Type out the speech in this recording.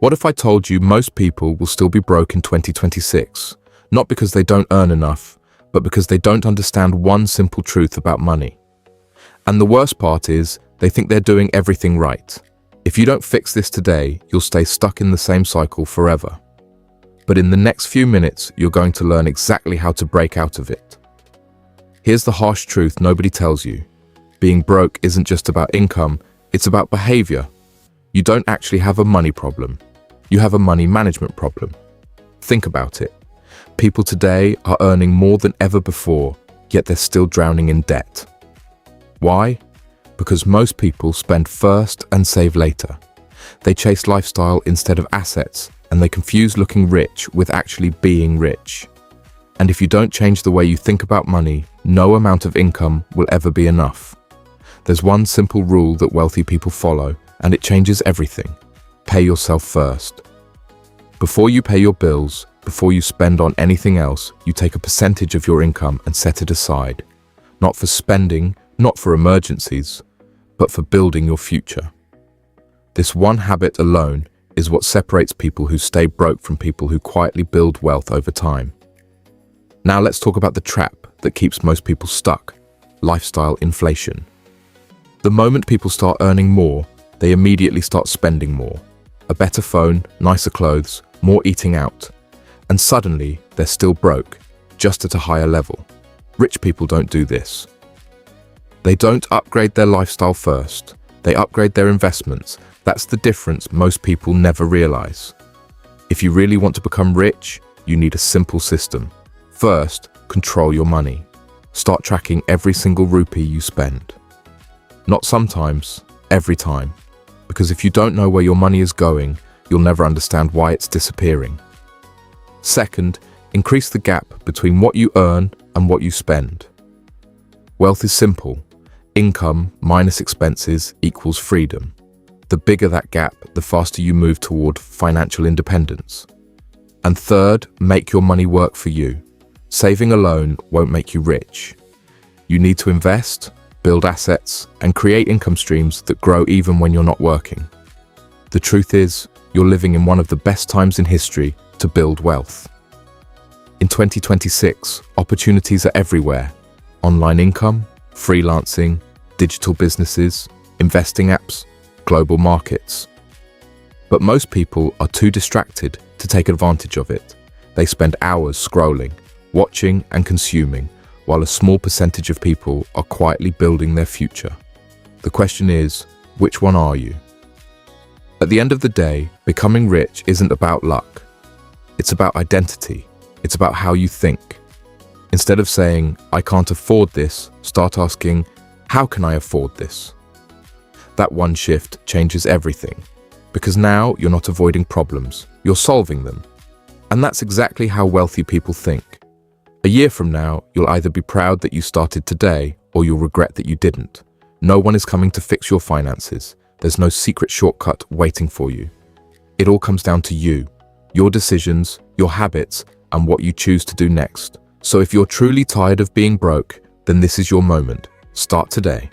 What if I told you most people will still be broke in 2026? Not because they don't earn enough, but because they don't understand one simple truth about money. And the worst part is, they think they're doing everything right. If you don't fix this today, you'll stay stuck in the same cycle forever. But in the next few minutes, you're going to learn exactly how to break out of it. Here's the harsh truth nobody tells you. Being broke isn't just about income, it's about behavior. You don't actually have a money problem. You have a money management problem. Think about it. People today are earning more than ever before, yet they're still drowning in debt. Why? Because most people spend first and save later. They chase lifestyle instead of assets, and they confuse looking rich with actually being rich. And if you don't change the way you think about money, no amount of income will ever be enough. There's one simple rule that wealthy people follow, and it changes everything. Pay yourself first. Before you pay your bills, before you spend on anything else, you take a percentage of your income and set it aside. Not for spending, not for emergencies, but for building your future. This one habit alone is what separates people who stay broke from people who quietly build wealth over time. Now let's talk about the trap that keeps most people stuck: lifestyle inflation. The moment people start earning more, they immediately start spending more. A better phone, nicer clothes, more eating out. And suddenly, they're still broke, just at a higher level. Rich people don't do this. They don't upgrade their lifestyle first. They upgrade their investments. That's the difference most people never realize. If you really want to become rich, you need a simple system. First, control your money. Start tracking every single rupee you spend. Not sometimes, every time. Because if you don't know where your money is going, you'll never understand why it's disappearing. Second, increase the gap between what you earn and what you spend. Wealth is simple. Income minus expenses equals freedom. The bigger that gap, the faster you move toward financial independence. And third, make your money work for you. Saving alone won't make you rich. You need to invest, build assets, and create income streams that grow even when you're not working. The truth is, you're living in one of the best times in history to build wealth. In 2026, opportunities are everywhere. Online income, freelancing, digital businesses, investing apps, global markets. But most people are too distracted to take advantage of it. They spend hours scrolling, watching and consuming, while a small percentage of people are quietly building their future. The question is, which one are you? At the end of the day, becoming rich isn't about luck. It's about identity. It's about how you think. Instead of saying, I can't afford this, start asking, how can I afford this? That one shift changes everything. Because now you're not avoiding problems, you're solving them. And that's exactly how wealthy people think. A year from now, you'll either be proud that you started today, or you'll regret that you didn't. No one is coming to fix your finances. There's no secret shortcut waiting for you. It all comes down to you, your decisions, your habits, and what you choose to do next. So if you're truly tired of being broke, then this is your moment. Start today.